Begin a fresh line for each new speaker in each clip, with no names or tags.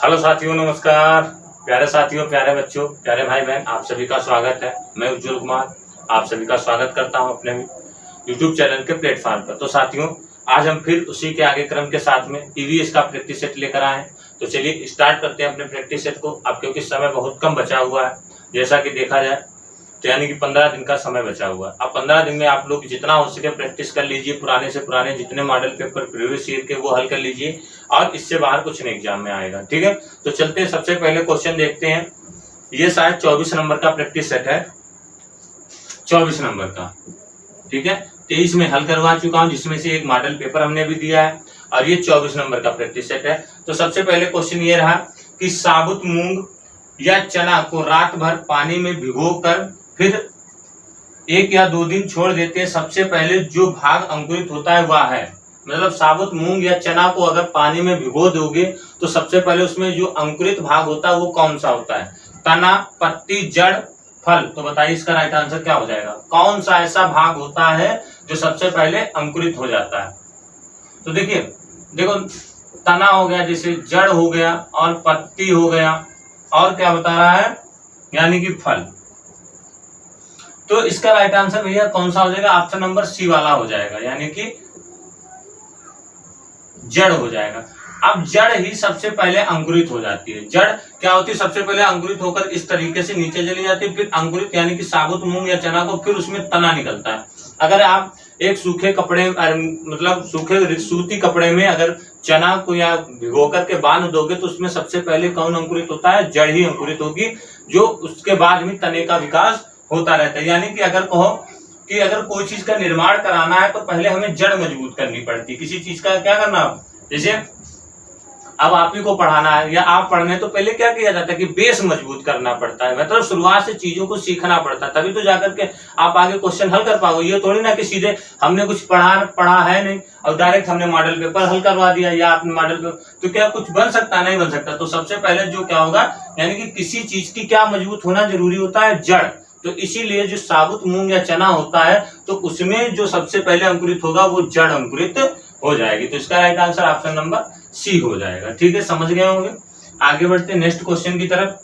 Hello साथियों, नमस्कार। प्यारे साथियों, प्यारे बच्चों, प्यारे भाई बहन, आप सभी का स्वागत है। मैं उज्जवल कुमार आप सभी का स्वागत करता हूं अपने यूट्यूब चैनल के प्लेटफॉर्म पर। तो साथियों, आज हम फिर उसी के आगे क्रम के साथ में ईवीएस का प्रैक्टिस सेट लेकर आए हैं। तो चलिए स्टार्ट करते हैं अपने प्रैक्टिस सेट को। अब क्योंकि समय बहुत कम बचा हुआ है, जैसा कि देखा जाए तो यानी कि 15 दिन का समय बचा हुआ है। अब 15 दिन में आप लोग जितना हो सके प्रैक्टिस कर लीजिए। पुराने से पुराने जितने मॉडल पेपर प्रीवियस ईयर के वो हल कर लीजिए, और इससे बाहर कुछ नहीं एग्जाम में आएगा। ठीक है, तो चलते हैं, सबसे पहले क्वेश्चन देखते हैं। ये शायद 24 नंबर का प्रैक्टिस सेट है, 24 नंबर का। ठीक है, 23 में हल करवा चुका हूं, जिसमें से एक मॉडल पेपर हमने भी दिया है, और ये 24 नंबर का प्रैक्टिस सेट है। तो सबसे पहले क्वेश्चन ये रहा कि साबुत मूंग या चना को रात भर पानी में भिगोकर फिर 1 या 2 दिन छोड़ देते हैं। सबसे पहले जो भाग अंकुरित होता है वह है, मतलब साबुत मूंग या चना को अगर पानी में भिगो दोगे तो सबसे पहले उसमें जो अंकुरित भाग होता है वो कौन सा होता है? तना, पत्ती, जड़, फल। तो बताइए इसका राइट आंसर क्या हो जाएगा? कौन सा ऐसा भाग होता है जो सबसे पहले अंकुरित हो जाता है? तो देखिए, देखो, तना हो गया, जैसे जड़ हो गया, और पत्ती हो गया, और क्या बता रहा है, यानी कि फल। तो इसका राइट आंसर भैया कौन सा हो जाएगा? ऑप्शन नंबर सी वाला हो जाएगा, यानी कि जड़ हो जाएगा। अब जड़ ही सबसे पहले अंकुरित हो जाती है। जड़ क्या होती है? सबसे पहले अंकुरित होकर इस तरीके से नीचे चली जाती है, फिर अंकुरित यानी कि साबुत मूंग या चना को, फिर उसमें तना निकलता है। अगर आप एक सूखे कपड़े, मतलब सूखे सूती कपड़े में अगर चना को या भिगो करके बांध दोगे तो उसमें सबसे पहले कौन अंकुरित होता है? जड़ ही अंकुरित होगी, जो उसके बाद में तने का विकास होता रहता है। यानी कि अगर कहो कि अगर कोई चीज का निर्माण कराना है तो पहले हमें जड़ मजबूत करनी पड़ती है। किसी चीज का क्या करना, जैसे अब आप ही को पढ़ाना है या आप पढ़ने, तो पहले क्या किया जाता है कि बेस मजबूत करना पड़ता है, मतलब शुरुआत से चीजों को सीखना पड़ता है, तभी तो जाकर के आप आगे क्वेश्चन हल कर पाओगे। ये थोड़ी ना कि सीधे हमने कुछ पढ़ा है नहीं और डायरेक्ट हमने मॉडल पेपर हल करवा दिया, या आपने मॉडल पेपर, तो क्या कुछ बन सकता? नहीं बन सकता। तो सबसे पहले जो क्या होगा, यानी कि किसी चीज की क्या मजबूत होना जरूरी होता है? जड़। तो इसीलिए जो साबुत मूंग या चना होता है तो उसमें जो सबसे पहले अंकुरित होगा वो जड़ अंकुरित हो जाएगी। तो इसका right answer option number c हो जाएगा। ठीक है, समझ गए होंगे। आगे बढ़ते हैं नेक्स्ट क्वेश्चन की तरफ।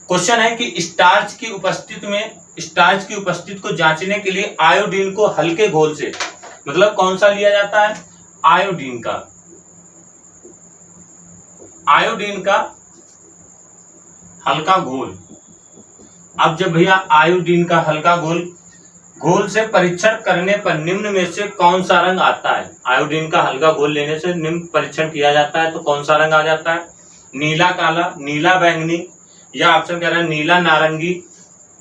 क्वेश्चन है कि स्टार्च की उपस्थिति को जांचने के लिए आयोडीन को हल्के घोल से, मतलब कौन सा लिया जाता है? आयोडीन का हल्का घोल। अब जब भैया आयोडीन का हल्का घोल से परीक्षण करने पर निम्न में से कौन सा रंग आता है? आयोडीन का हल्का घोल लेने से निम्न परीक्षण किया जाता है तो कौन सा रंग आ जाता है? नीला काला, नीला बैंगनी, या ऑप्शन कह रहा है नीला नारंगी।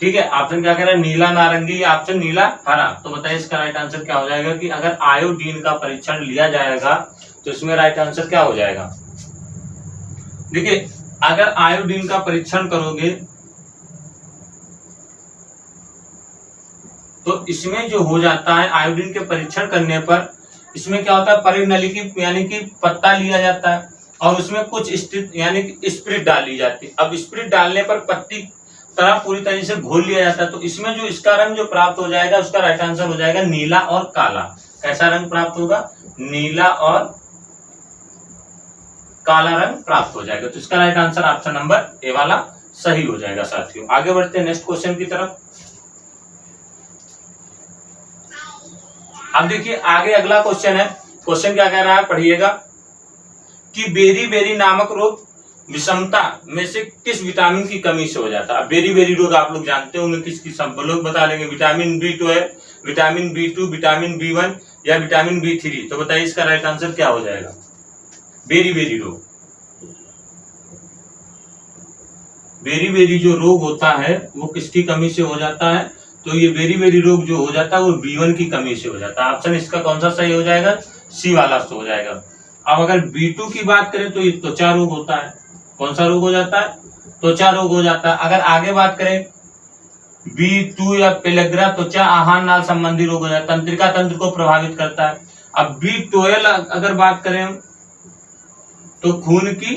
ठीक है, ऑप्शन क्या कह रहा है? नीला नारंगी, या ऑप्शन नीला हरा। तो बताइए इसका राइट आंसर क्या हो जाएगा कि अगर आयोडीन का परीक्षण लिया जाएगा तो इसमें राइट आंसर क्या हो जाएगा? देखिए, अगर आयोडीन का परीक्षण करोगे तो इसमें जो हो जाता है, आयोडीन के परीक्षण करने पर इसमें क्या होता है? परिनली की यानी कि पत्ता लिया जाता है और उसमें कुछ यानी कि स्पिरिट डाली जाती है। अब स्पिरिट डालने पर पत्ती तरह पूरी तरह से घोल लिया जाता है। तो इसमें जो इसका रंग जो प्राप्त हो जाएगा उसका राइट आंसर हो जाएगा नीला और काला। कैसा रंग प्राप्त होगा? नीला और काला रंग प्राप्त हो जाएगा। तो इसका right answer option number A वाला सही हो जाएगा। साथियों, आगे बढ़ते हैं नेक्स्ट क्वेश्चन की तरफ। अब देखिए आगे अगला क्वेश्चन है। क्वेश्चन क्या कह रहा है, पढ़िएगा कि बेरी नामक रोग विषमता में से किस विटामिन की कमी से हो जाता है? बेरी रोग आप लोग जानते होंगे, किसकी सब लोग बता लेंगे। विटामिन B2 है, विटामिन B2, विटामिन B1 या विटामिन B3। तो बताइए इसका राइट आंसर क्या हो जाएगा? बेरी रोग, बेरी जो रोग होता है वो किसकी कमी से हो जाता है? तो ये बेरी रोग जो हो जाता है वो B1 की कमी से हो जाता है। ऑप्शन इसका कौन सा सही हो जाएगा? सी वाला हो जाएगा। अब अगर B2 की बात करें तो ये त्वचा रोग होता है। कौन सा रोग हो जाता है? त्वचा रोग हो जाता है। अगर आगे बात करें B2 या पेलेग्रा, त्वचा आहार नाल संबंधी रोग हो जाता है, तंत्रिका तंत्र को प्रभावित करता है। अब B12 अगर बात करें तो खून की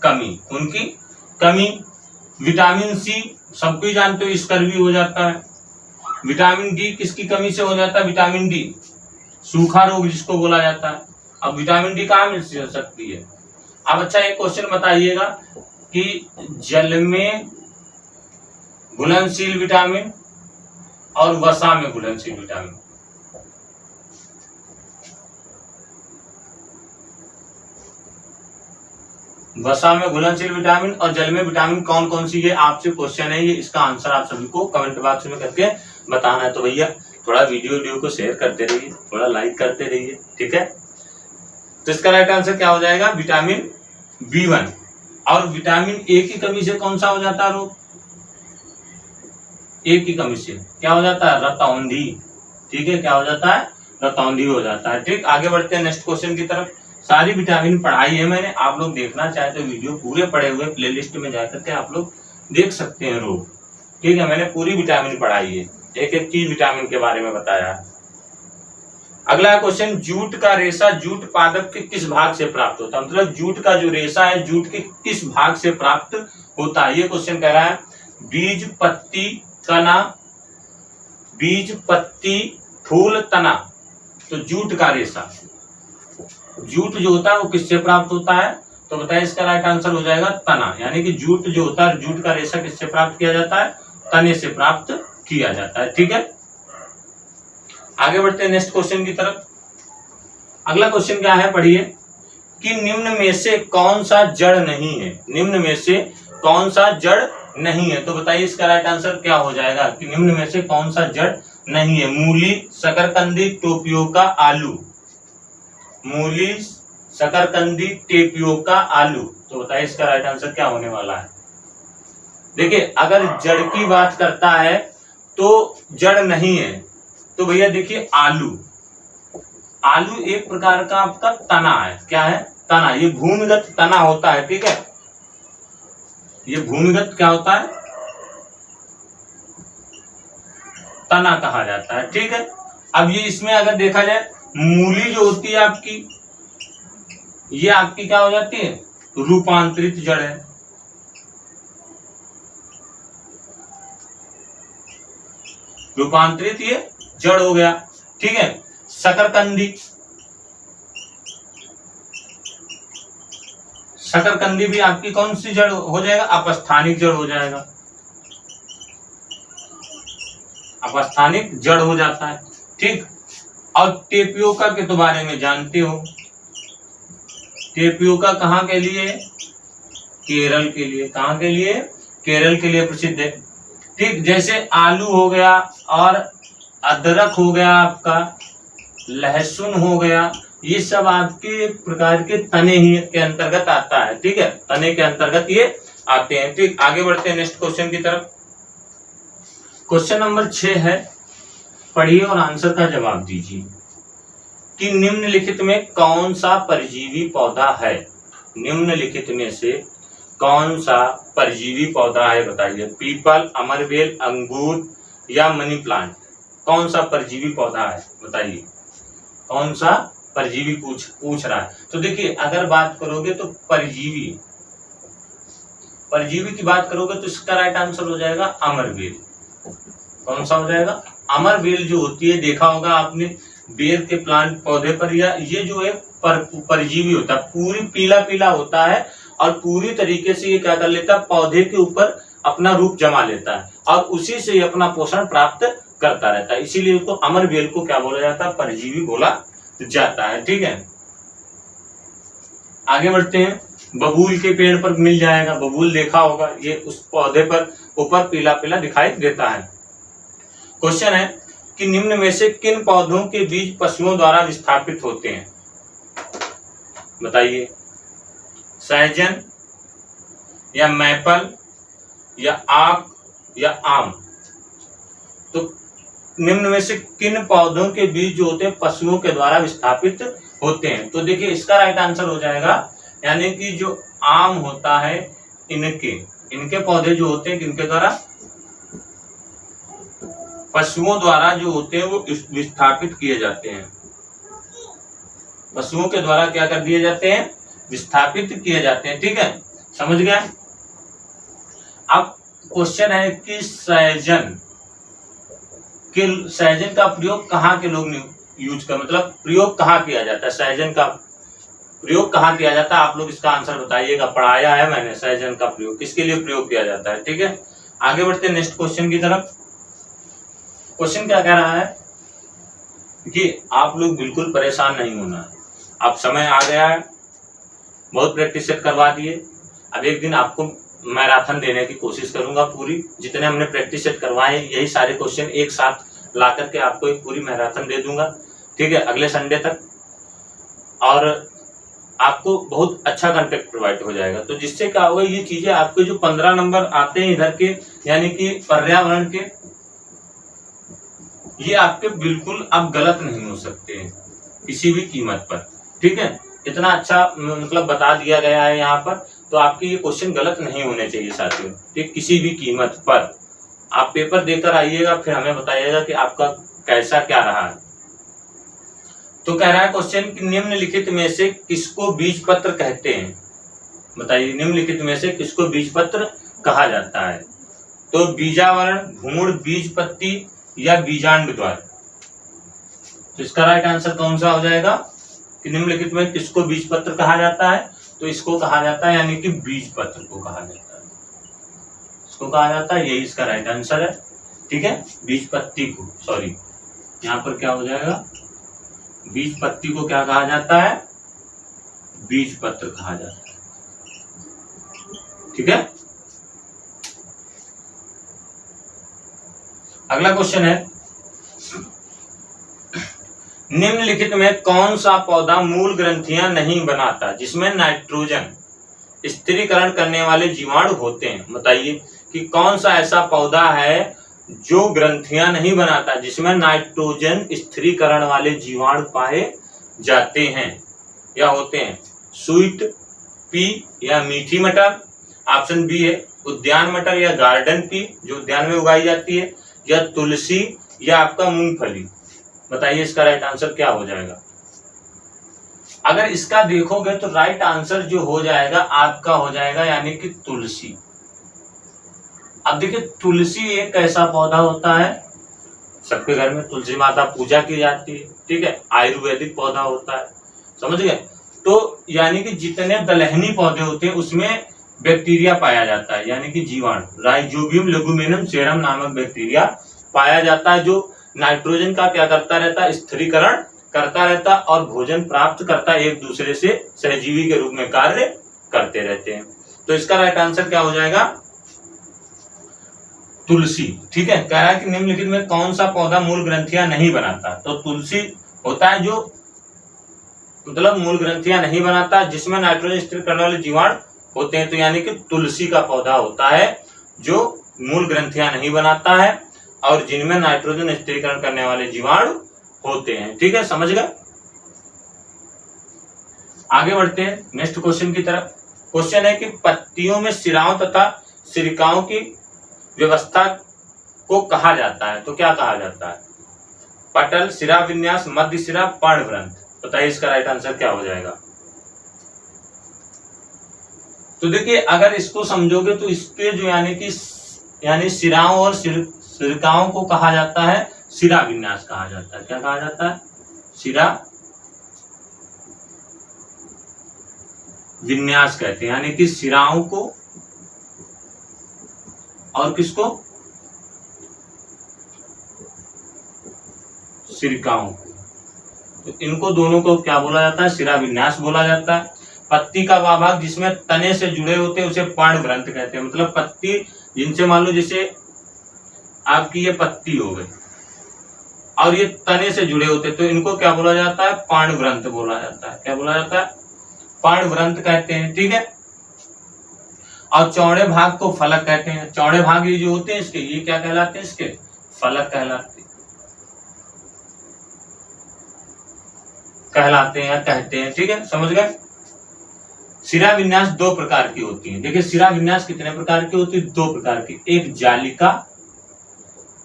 कमी। विटामिन सी सबको जानते हो, स्कर्वी हो जाता है। विटामिन डी किसकी कमी से हो जाता है? विटामिन डी, सूखा रोग जिसको बोला जाता है। अब विटामिन डी कहाँ मिल सकती है? अब अच्छा एक क्वेश्चन बताइएगा कि जल में घुलनशील विटामिन और वसा में घुलनशील विटामिन, वसा में घुलनशील विटामिन और जल में विटामिन कौन कौन सी है, आपसे क्वेश्चन है ये। इसका आंसर आप सभी को कमेंट बॉक्स में करके बताना है। तो भैया थोड़ा वीडियो को शेयर करते रहिए, थोड़ा लाइक करते रहिए, ठीक है। तो इसका राइट आंसर क्या हो जाएगा? Vitamin B1। और विटामिन ए की कमी से कौन सा हो जाता है रोग? ए की कमी से क्या हो जाता है? रतौंधी, ठीक है। क्या हो जाता है? रतौंधी हो जाता है, ठीक। आगे बढ़ते हैं नेक्स्ट क्वेश्चन की तरफ। सारी विटामिन पढ़ाई है मैंने, आप लोग देखना चाहे तो वीडियो पूरे पढ़े हुए प्लेलिस्ट में जाकर के आप लोग देख सकते हैं रोग, ठीक है। मैंने पूरी विटामिन पढ़ाई है, एक एक चीज विटामिन के बारे में बताया है। अगला क्वेश्चन, जूट का रेशा जूट पादप के किस भाग से प्राप्त होता है? मतलब जूट का जो रेशा है जूट के किस भाग से प्राप्त होता है, ये क्वेश्चन कह रहा है। बीज, पत्ती, तना, बीज, पत्ती, फूल, तना। तो जूट का रेशा, जूट जो होता है वो किससे प्राप्त होता है? तो बताइए, इसका राइट आंसर हो जाएगा तना। यानी कि जूट जो होता है, जूट का रेशा किससे प्राप्त किया जाता है? तने से प्राप्त किया जाता है, ठीक है। आगे बढ़ते हैं नेक्स्ट क्वेश्चन की तरफ। अगला क्वेश्चन क्या है, पढ़िए कि निम्न में से कौन सा जड़ नहीं है? निम्न में से कौन सा जड़ नहीं है? तो बताइए इसका राइट आंसर क्या हो जाएगा कि निम्न में से कौन सा जड़ नहीं है? मूली, शकरकंदी, टेपियोका, आलू। मूली, शकरकंदी, टेपियोका, आलू। तो बताइए इसका राइट आंसर क्या होने वाला है? देखिए, अगर जड़ की बात करता है तो जड़ नहीं है, तो भैया देखिए आलू, आलू एक प्रकार का आपका तना है। क्या है? तना। ये भूमिगत तना होता है, ठीक है। ये भूमिगत क्या होता है? तना कहा जाता है, ठीक है। अब ये इसमें अगर देखा जाए, मूली जो होती है आपकी, ये आपकी क्या हो जाती है? रूपांतरित जड़ है। रूपांतरित ये जड़ हो गया, ठीक है। शकरकंदी, शकरकंदी भी आपकी कौन सी जड़ हो जाएगा? अपस्थानिक जड़ हो जाएगा, अपस्थानिक जड़ हो जाता है, ठीक। और टेपियोका के तो बारे में जानते हो, टेपियोका कहाँ के लिए? केरल के लिए। कहाँ के लिए? केरल के लिए प्रसिद्ध है, ठीक। जैसे आलू हो गया और अदरक हो गया, आपका लहसुन हो गया, ये सब आपके प्रकार के तने ही के अंतर्गत आता है, ठीक है। तने के अंतर्गत ये आते हैं, ठीक। आगे बढ़ते हैं नेक्स्ट क्वेश्चन की तरफ। क्वेश्चन नंबर 6 है, पढ़िए और आंसर का जवाब दीजिए कि निम्नलिखित में कौन सा परजीवी पौधा है? निम्नलिखित में से कौन सा परजीवी पौधा है? बताइए। पीपल, अमरबेल, अंगूर या मनी प्लांट। कौन सा परजीवी पौधा है? बताइए कौन सा परजीवी पूछ रहा है। तो देखिए, अगर बात करोगे तो परजीवी, परजीवी की बात करोगे तो इसका राइट आंसर हो जाएगा अमरबेल। कौन सा हो जाएगा? अमरबेल जो होती है, देखा होगा आपने बेर के प्लांट पौधे पर, या ये जो है परजीवी होता है, पूरी पीला पीला होता है और पूरी तरीके से ये क्या कर लेता है? पौधे के ऊपर अपना रूप जमा लेता है और उसी से अपना पोषण प्राप्त करता रहता है। इसीलिए उसको अमरबेल को क्या बोला जाता है? परजीवी बोला जाता है, ठीक है। आगे बढ़ते हैं। बबूल के पेड़ पर मिल जाएगा, बबूल देखा होगा, ये उस पौधे पर ऊपर पीला पीला दिखाई देता है। क्वेश्चन है कि निम्न में से किन पौधों के बीज पशुओं द्वारा विस्थापित होते हैं? बताइए। सहजन या मैपल या आक या आम। तो निम्न में से किन पौधों के बीज जो होते हैं पशुओं के द्वारा विस्थापित होते हैं? तो देखिए इसका राइट आंसर हो जाएगा, यानी कि जो आम होता है, इनके पौधे जो होते हैं किनके द्वारा? पशुओं द्वारा जो होते हैं वो विस्थापित किए जाते हैं। पशुओं के द्वारा क्या कर दिए जाते हैं? विस्थापित किए जाते हैं, ठीक है। समझ गया? अब क्वेश्चन है कि सहजन का प्रयोग कहाँ के लोग यूज कर, मतलब प्रयोग कहाँ किया जाता है? सहजन का प्रयोग कहाँ किया जाता है, आप लोग इसका आंसर बताइएगा। पढ़ाया है मैंने सहजन का प्रयोग किसके लिए प्रयोग किया जाता है। ठीक है, आगे बढ़ते हैं नेक्स्ट क्वेश्चन की तरफ। क्वेश्चन क्या कह रहा है कि आप लोग बिल्कुल परेशान नहीं होना है। अब समय आ गया है, बहुत प्रैक्टिस सेट करवा दिए। अब एक दिन आपको मैराथन देने की कोशिश करूंगा पूरी, जितने हमने प्रैक्टिस सेट करवाए यही सारे क्वेश्चन एक साथ ला करके आपको एक पूरी मैराथन दे दूंगा। ठीक है, अगले संडे तक। और आपको बहुत अच्छा कंटेंट प्रोवाइड हो जाएगा। तो जिससे क्या होगा, ये चीजें आपके जो 15 नंबर आते हैं इधर के, यानी कि पर्यावरण के, ये आपके बिल्कुल अब गलत नहीं हो सकते हैं किसी भी कीमत पर। ठीक है, इतना अच्छा मतलब बता दिया गया है यहाँ पर, तो आपके ये क्वेश्चन गलत नहीं होने चाहिए साथियों। ठीक, किसी भी कीमत पर आप पेपर देकर आइएगा, फिर हमें बताइएगा कि आपका कैसा क्या रहा है। तो कह रहा है क्वेश्चन कि निम्नलिखित में से किसको बीज पत्र कहते हैं, बताइए निम्नलिखित में से किसको बीज पत्र कहा जाता है। तो बीजावरण, भ्रूण, बीज पत्ती या बीजांड द्वार। तो इसका राइट आंसर कौन सा हो जाएगा कि निम्नलिखित में किसको बीज पत्र कहा जाता है। तो इसको कहा जाता है यानी कि बीज पत्र को कहा जाता है, इसको कहा जाता है, यही इसका राइट आंसर है। ठीक है, बीज पत्ती को, सॉरी यहाँ पर क्या हो जाएगा, बीज पत्ती को क्या कहा जाता है, बीज पत्र कहा जाता है। ठीक है, अगला क्वेश्चन है, निम्नलिखित में कौन सा पौधा मूल ग्रंथियां नहीं बनाता जिसमें नाइट्रोजन स्थिरीकरण करने वाले जीवाणु होते हैं। बताइए कि कौन सा ऐसा पौधा है जो ग्रंथियां नहीं बनाता जिसमें नाइट्रोजन स्थिरीकरण वाले जीवाणु पाए जाते हैं या होते हैं। स्वीट पी या मीठी मटर, ऑप्शन बी है उद्यान मटर या गार्डन पी जो उद्यान में उगाई जाती है, या तुलसी या आपका मूंगफली। बताइए इसका राइट आंसर क्या हो जाएगा। अगर इसका देखोगे तो राइट आंसर जो हो जाएगा आपका हो जाएगा यानी कि तुलसी। अब देखिए तुलसी एक ऐसा पौधा होता है, सबके घर में तुलसी माता पूजा की जाती है। ठीक है, आयुर्वेदिक पौधा होता है, समझ गए। तो यानी कि जितने दलहनी पौधे होते हैं उसमें बैक्टीरिया पाया जाता है, यानी कि जीवाणु, राइजोबियम लेगुमिनम सेरम नामक बैक्टीरिया पाया जाता है, जो नाइट्रोजन का क्या करता रहता है, स्थिरीकरण करता रहता और भोजन प्राप्त करता, एक दूसरे से सहजीवी के रूप में कार्य करते रहते हैं। तो इसका राइट आंसर क्या हो जाएगा, तुलसी। ठीक है, कह रहा है कि निम्नलिखित में कौन सा पौधा मूल ग्रंथियां नहीं बनाता। तो तुलसी होता है जो मतलब मूल ग्रंथियां नहीं बनाता जिसमें नाइट्रोजन स्थिर करने वाले जीवाणु होते हैं। तो यानी कि तुलसी का पौधा होता है जो मूल ग्रंथियां नहीं बनाता है और जिनमें नाइट्रोजन स्थिरीकरण करने वाले जीवाणु होते हैं। ठीक है, समझ गए। आगे बढ़ते हैं नेक्स्ट क्वेश्चन की तरफ। क्वेश्चन है कि पत्तियों में सिराओं तथा सिरिकाओं की व्यवस्था को कहा जाता है। तो क्या कहा जाता है, पटल, सिरा विन्यास, मध्य सिरा, पर्णवृंत। बताइए इसका राइट आंसर क्या हो जाएगा। तो देखिए अगर इसको समझोगे तो इसके जो यानी सिराओं और सिरकाओं को कहा जाता है सिरा विन्यास कहा जाता है। क्या कहा जाता है, सिरा विन्यास कहते हैं, यानी कि सिराओं को और किसको, सिरकाओं को। तो इनको दोनों को क्या बोला जाता है, सिरा विन्यास बोला जाता है। पत्ती का वह भाग जिसमें तने से जुड़े होते हैं उसे पर्णवृंत कहते हैं। मतलब पत्ती जिनसे मान लो जैसे आपकी ये पत्ती हो गई और ये तने से जुड़े होते तो इनको क्या बोला जाता है, पर्णवृंत बोला जाता है। क्या बोला जाता है, पर्णवृंत कहते हैं। ठीक है, और चौड़े भाग को फलक कहते हैं। चौड़े भाग ये जो होते हैं इसके, ये क्या कहलाते हैं, इसके फलक कहलाते हैं या कहते हैं। ठीक है, समझ गए। सिरा विन्यास दो प्रकार की होती है। देखिए सिरा विन्यास कितने प्रकार की होती है, दो प्रकार की, एक जालिका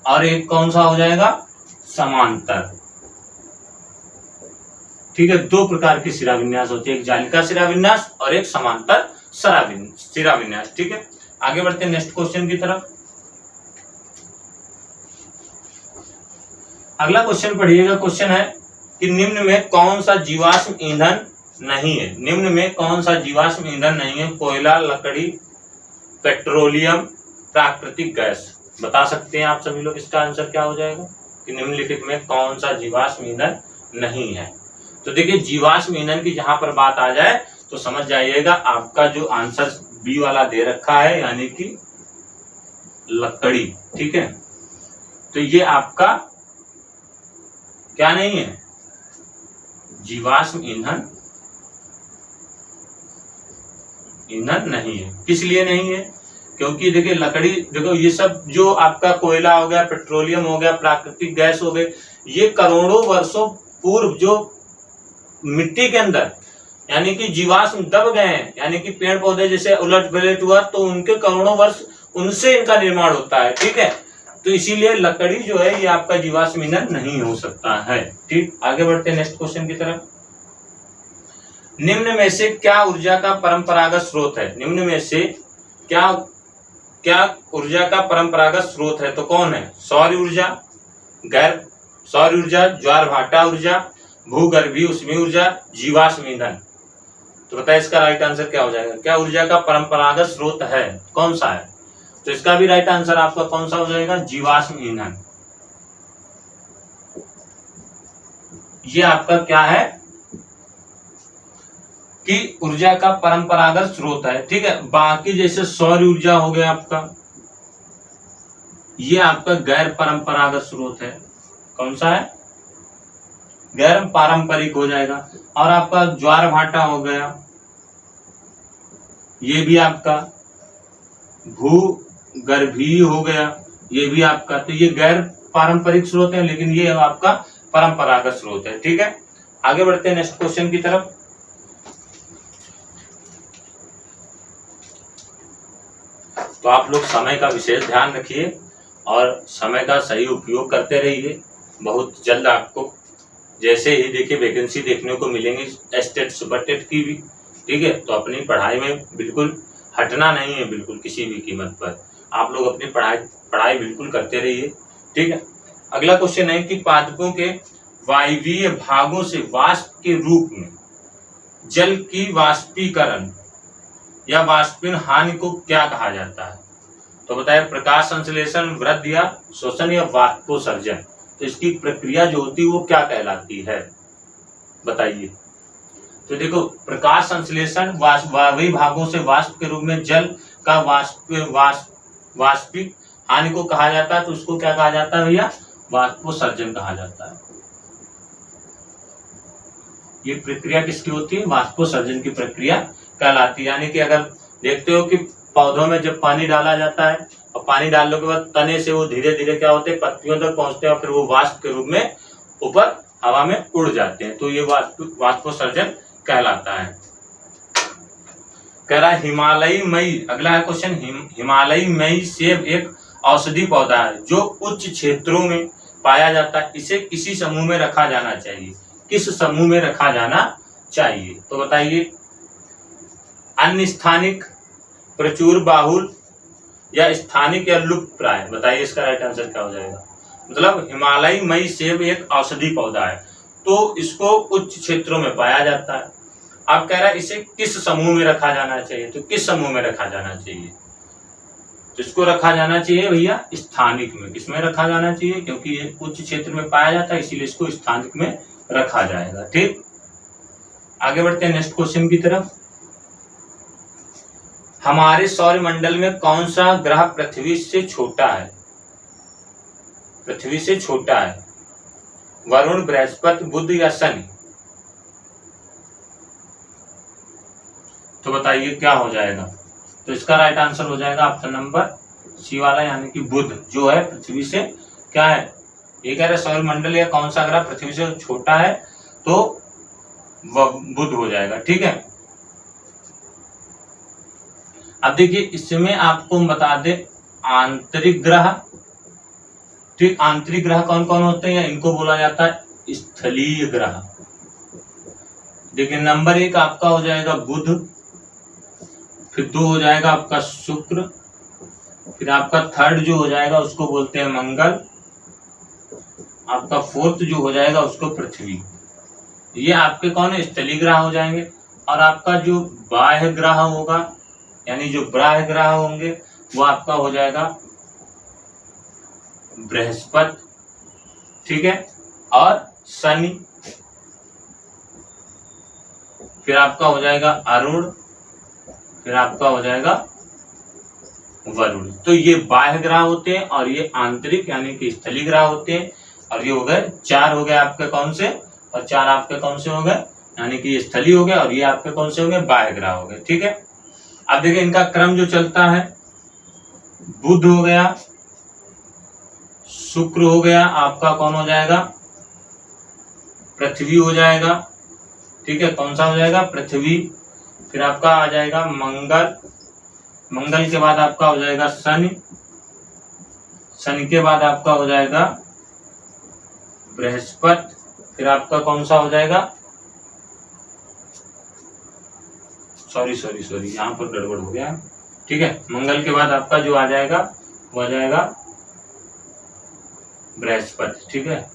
और एक कौन सा हो जाएगा, समांतर। ठीक है, दो प्रकार की सिरा विन्यास होती है, एक जालिका सिरा विन्यास और एक समांतर सिरा विन्यास। ठीक है, आगे बढ़ते हैं नेक्स्ट क्वेश्चन की तरफ। अगला क्वेश्चन पढ़िएगा। क्वेश्चन है कि निम्न में कौन सा जीवाश्म ईंधन नहीं है। निम्न में कौन सा जीवाश्म ईंधन नहीं है? कोयला, लकड़ी, पेट्रोलियम, प्राकृतिक गैस। बता सकते हैं आप सभी लोग इसका आंसर क्या हो जाएगा कि निम्नलिखित में कौन सा जीवाश्म ईंधन नहीं है। तो देखिए जीवाश्म ईंधन की जहां पर बात आ जाए तो समझ जाइएगा आपका जो आंसर बी वाला दे रखा है यानी कि लकड़ी। ठीक है, तो ये आपका क्या नहीं है? जीवाश्म ईंधन नहीं है। किस लिए नहीं है? क्योंकि देखिए लकड़ी, देखो ये सब जो आपका कोयला हो गया, पेट्रोलियम हो गया, प्राकृतिक गैस हो गए, ये करोड़ों वर्षों पूर्व जो मिट्टी के अंदर यानी कि जीवाश्म दब गए हैं, यानी कि पेड़ पौधे जैसे उलट पलट हुआ तो उनके करोड़ों वर्ष उनसे इनका निर्माण होता है। ठीक है, तो इसीलिए लकड़ी जो है ये आपका जीवाश्म ईंधन नहीं हो सकता है। ठीक, आगे बढ़ते हैं नेक्स्ट क्वेश्चन की तरफ। निम्न में से क्या ऊर्जा का परंपरागत स्रोत है? निम्न में से क्या ऊर्जा का परंपरागत स्रोत है? तो कौन है? सौर ऊर्जा, गैर सौर ऊर्जा, ज्वार भाटा ऊर्जा, भूगर्भीय ऊष्मीय ऊर्जा, जीवाश्म ईंधन। तो बताइए इसका राइट आंसर क्या हो जाएगा? क्या ऊर्जा का परंपरागत स्रोत है? कौन सा है? तो इसका भी राइट आंसर आपका कौन सा हो जाएगा? जीवाश्म ईंधन। ये आपका क्या है कि ऊर्जा का परंपरागत स्रोत है। ठीक है, बाकी जैसे सौर ऊर्जा हो गया आपका, ये आपका गैर परंपरागत स्रोत है। कौन सा है? गैर पारंपरिक हो जाएगा। और आपका ज्वार भाटा हो गया, ये भी आपका भूगर्भीय हो गया, ये भी आपका, तो ये गैर पारंपरिक स्रोत है लेकिन ये आपका परंपरागत स्रोत है। ठीक है, आगे बढ़ते हैं नेक्स्ट क्वेश्चन की तरफ। तो आप लोग समय का विशेष ध्यान रखिए और समय का सही उपयोग करते रहिए। बहुत जल्द आपको जैसे ही देखिए वैकेंसी देखने को मिलेंगी एस्टेट सुपर टेट की भी। ठीक है, तो अपनी पढ़ाई में बिल्कुल हटना नहीं है, बिल्कुल किसी भी कीमत पर आप लोग अपनी पढ़ाई बिल्कुल करते रहिए। ठीक है, अगला क्वेश्चन है कि पादपों के वायवीय भागों से वाष्प के रूप में जल की वाष्पीकरण या वाष्पीकरण हानि को क्या कहा जाता है? तो बताइए प्रकाश संश्लेषण, वृद्धि या शोषण या वाष्पोत्सर्जन। तो इसकी प्रक्रिया जो होती है वो क्या कहलाती है? बताइए। तो देखो प्रकाश संश्लेषण वायवीय भागों से वाष्प के रूप में जल का वाष्पिक हानि को कहा जाता है, तो उसको क्या कहा जाता है भैया? वाष्पोत्सर्जन कहा जाता है। ये प्रक्रिया किसकी होती है? वाष्पोत्सर्जन की प्रक्रिया कहलाती है। यानी कि अगर देखते हो कि पौधों में जब पानी डाला जाता है और पानी डालने के बाद तने से वो धीरे धीरे क्या होते हैं? पत्तियों तक पहुंचते हैं और फिर वो वाष्प के रूप में ऊपर हवा में उड़ जाते हैं, तो ये वाष्पोत्सर्जन कहलाता है। कह रहा है हिमालयी मई, अगला है क्वेश्चन, हिमालयी मई सेब एक औषधि पौधा है जो उच्च क्षेत्रों में पाया जाता है, इसे किसी समूह में रखा जाना चाहिए? किस समूह में रखा जाना चाहिए? तो बताइए। अन्य स्थानिक, प्रचुर बाहुल या स्थानिक या लुप्त प्राय। बताइए इसका राइट आंसर क्या हो जाएगा? मतलब हिमालयी मई सेब एक औषधि पौधा है तो इसको उच्च क्षेत्रों में पाया जाता है। आप कह रहा है इसे किस समूह में रखा जाना चाहिए? तो किस समूह में रखा जाना चाहिए? तो इसको रखा जाना चाहिए भैया स्थानिक में। किसमें रखा जाना चाहिए? क्योंकि ये उच्च क्षेत्र में पाया जाता है इसीलिए इसको स्थानिक में रखा जाएगा। ठीक, आगे बढ़ते हैं नेक्स्ट क्वेश्चन की तरफ। हमारे सौरमंडल में कौन सा ग्रह पृथ्वी से छोटा है? पृथ्वी से छोटा है। वरुण, बृहस्पति, बुध या शनि। तो बताइए क्या हो जाएगा? तो इसका राइट आंसर हो जाएगा ऑप्शन नंबर सी वाला, यानी कि बुध जो है पृथ्वी से क्या है? ये कह रहे सौरमंडल या कौन सा ग्रह पृथ्वी से छोटा है, तो वह बुध हो जाएगा। ठीक है, अब देखिए इसमें आपको बता दे आंतरिक ग्रह। ठीक, आंतरिक ग्रह कौन कौन होते हैं? इनको बोला जाता है स्थलीय ग्रह। देखिए नंबर 1 आपका हो जाएगा बुध, फिर 2 हो जाएगा आपका शुक्र, फिर आपका 3rd जो हो जाएगा उसको बोलते हैं मंगल, आपका 4th जो हो जाएगा उसको पृथ्वी। ये आपके कौन स्थलीय ग्रह हो जाएंगे। और आपका जो बाह्य ग्रह होगा यानी जो बाह्य ग्रह होंगे वो आपका हो जाएगा बृहस्पति, ठीक है, और शनि, फिर आपका हो जाएगा अरुण, फिर आपका हो जाएगा वरुण। तो ये बाह्य ग्रह होते हैं और ये आंतरिक यानी कि स्थलीय ग्रह होते हैं। और ये हो गए 4 हो गए आपके कौन से, और 4 आपके कौन से हो गए यानी कि ये स्थलीय हो गए और ये आपके कौन से हो गए बाह्य ग्रह हो गए, ठीक है। अब देखिए इनका क्रम जो चलता है, बुध हो गया, शुक्र हो गया, आपका कौन हो जाएगा पृथ्वी हो जाएगा, ठीक है, कौन सा हो जाएगा पृथ्वी, फिर आपका आ जाएगा मंगल, मंगल के बाद आपका हो जाएगा शनि, शनि के बाद आपका हो जाएगा बृहस्पति, फिर आपका कौन सा हो जाएगा, सॉरी यहाँ पर गड़बड़ हो गया, ठीक है, मंगल के बाद आपका जो आ जाएगा वो आ जाएगा बृहस्पति, ठीक है,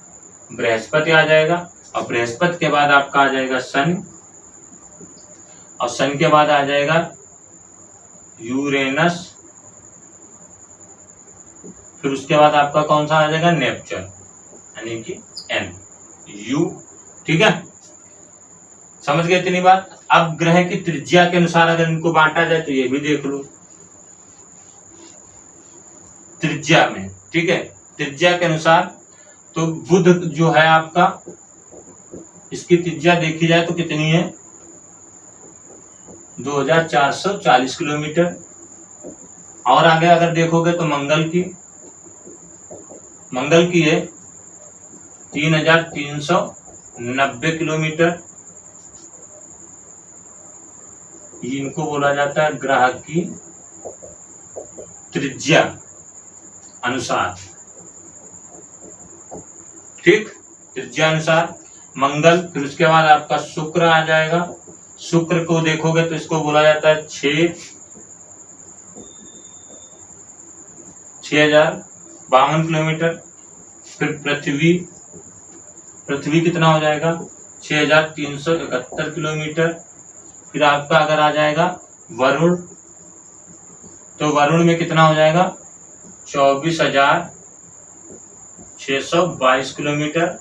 बृहस्पति आ जाएगा। और बृहस्पति के बाद आपका आ जाएगा शनि, और शनि के बाद आ जाएगा यूरेनस, फिर उसके बाद आपका कौन सा आ जाएगा नेपच्यून यानी कि एन यू, ठीक है, समझ गए इतनी बात। अब ग्रह की त्रिज्या के अनुसार अगर इनको बांटा जाए तो ये भी देख लो त्रिज्या में, ठीक है, त्रिज्या के अनुसार तो बुध जो है आपका, इसकी त्रिज्या देखी जाए तो कितनी है 2440 किलोमीटर। और आगे अगर देखोगे तो मंगल की है 3390 किलोमीटर। इनको बोला जाता है ग्रह की त्रिज्या अनुसार, ठीक, त्रिज्या अनुसार मंगल। फिर उसके बाद आपका शुक्र आ जाएगा, शुक्र को देखोगे तो इसको बोला जाता है 6052 किलोमीटर। फिर पृथ्वी कितना हो जाएगा 6371 किलोमीटर। फिर आपका अगर आ जाएगा वरुण, तो वरुण में कितना हो जाएगा 24,622 किलोमीटर।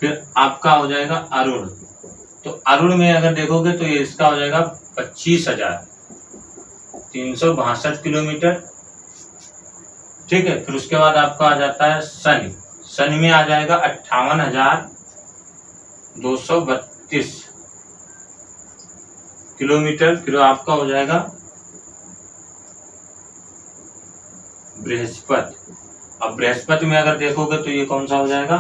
फिर आपका हो जाएगा अरुण, तो अरुण में अगर देखोगे तो ये इसका हो जाएगा 25,362 किलोमीटर, ठीक है। फिर उसके बाद आपका आ जाता है शनि, शनि में आ जाएगा 58,232 किलोमीटर। फिर आपका हो जाएगा बृहस्पति, अब बृहस्पति में अगर देखोगे तो ये कौन सा हो जाएगा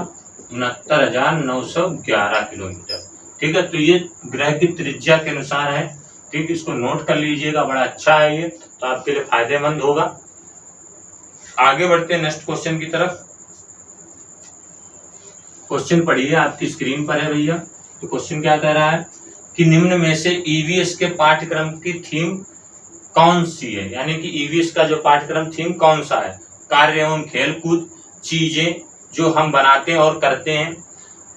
69,911 किलोमीटर, ठीक है। तो ये ग्रह की त्रिज्या के अनुसार है, ठीक, इसको नोट कर लीजिएगा, बड़ा अच्छा है ये, तो आपके लिए फायदेमंद होगा। आगे बढ़ते हैं नेक्स्ट क्वेश्चन की तरफ। क्वेश्चन पढ़िए, आपकी स्क्रीन पर है भैया। तो क्वेश्चन क्या कह रहा है कि निम्न में से ईवीएस के पाठ्यक्रम की थीम कौन सी है, यानी कि ईवीएस का जो पाठ्यक्रम थीम कौन सा है। कार्य एवं खेल कूद, चीजें जो हम बनाते हैं और करते हैं,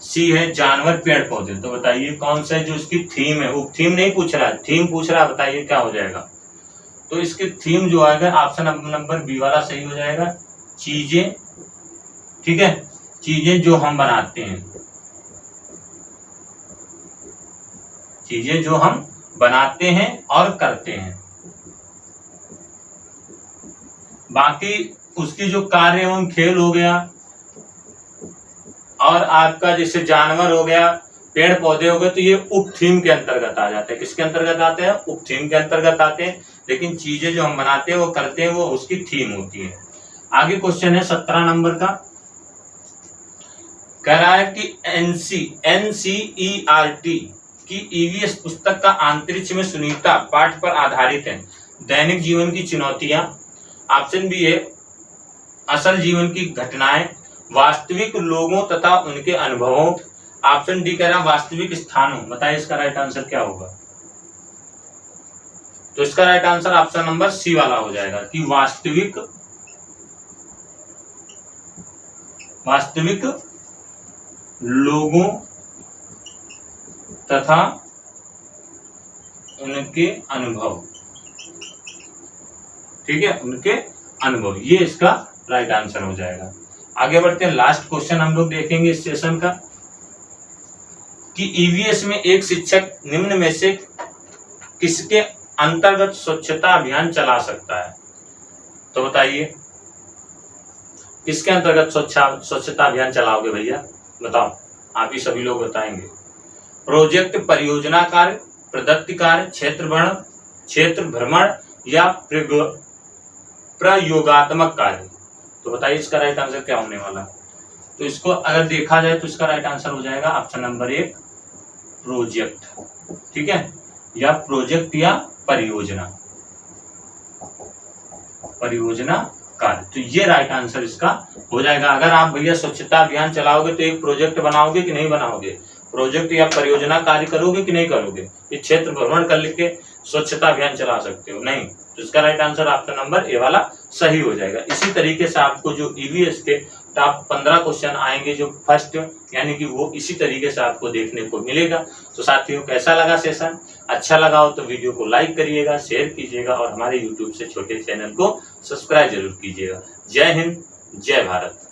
सी है जानवर पेड़ पौधे। तो बताइए कौन सा है जो इसकी थीम है। वो थीम नहीं पूछ रहा है, थीम पूछ रहा है, बताइए क्या हो जाएगा। तो इसकी थीम जो आएगा ऑप्शन नंबर बी वाला सही हो जाएगा, चीजें, ठीक है, चीजें जो हम बनाते हैं, चीजें जो हम बनाते हैं और करते हैं। बाकी उसकी जो कार्य एवं खेल हो गया और आपका जैसे जानवर हो गया, पेड़ पौधे हो गए, तो ये उप थीम के अंतर्गत आ जाते हैं। किसके अंतर्गत आते हैं, उप थीम के अंतर्गत आते हैं। लेकिन चीजें जो हम बनाते हैं वो करते हैं, वो उसकी थीम होती है। आगे क्वेश्चन है 17 नंबर का, कह रहा है कि NCERT की ईवीएस पुस्तक का अंतरिक्ष में सुनीता पाठ पर आधारित है। दैनिक जीवन की चुनौतियां, ऑप्शन बी है असल जीवन की घटनाएं, वास्तविक लोगों तथा उनके अनुभवों, ऑप्शन डी कह रहा है वास्तविक स्थानों। बताइए इसका राइट आंसर क्या होगा। तो इसका right answer option number c वाला हो जाएगा कि वास्तविक लोगों तथा उनके अनुभव। ठीक है, उनके अनुभव, ये इसका राइट आंसर हो जाएगा। आगे बढ़ते हैं, लास्ट क्वेश्चन हम लोग देखेंगे इस सेशन का कि ईवीएस में एक शिक्षक निम्न में से किसके अंतर्गत स्वच्छता अभियान चला सकता है? तो बताइए किसके अंतर्गत स्वच्छता अभियान चलाओगे भैया? बताओ, आप ही सभी लोग बताएंगे। प्रोजेक्ट, परियोजना कार्य, प्रदत्त कार्य, क्षेत्र भ्रमण या प्रयोगात्मक कार्य? तो बताइए इसका राइट आंसर क्या होने वाला? तो इसको अगर देखा जाए तो इसका राइट आंसर हो जाएगा ऑप्शन नंबर 1 प्रोजेक्ट। ठीक है, या प्रोजेक्ट या परियोजना कार्य, तो ये राइट आंसर इसका हो जाएगा। अगर आप भैया स्वच्छता अभियान चलाओगे तो एक प्रोजेक्ट बनाओगे कि नहीं बनाओगे? प्रोजेक्ट या परियोजना कार्य करोगे कि नहीं करोगे? ये क्षेत्र भ्रमण कर लिख के स्वच्छता अभियान चला सकते हो? नहीं। तो इसका right answer option number A वाला सही हो जाएगा। इसी तरीके से आपको जो ईवीएस के टॉप 15 क्वेश्चन आएंगे जो फर्स्ट, यानी कि वो इसी तरीके से आपको देखने को मिलेगा। तो साथियों, कैसा लगा सेशन? अच्छा लगा हो तो वीडियो को लाइक करिएगा, शेयर कीजिएगा और हमारे यूट्यूब से छोटे चैनल को सब्सक्राइब जरूर कीजिएगा। जय हिंद, जय भारत।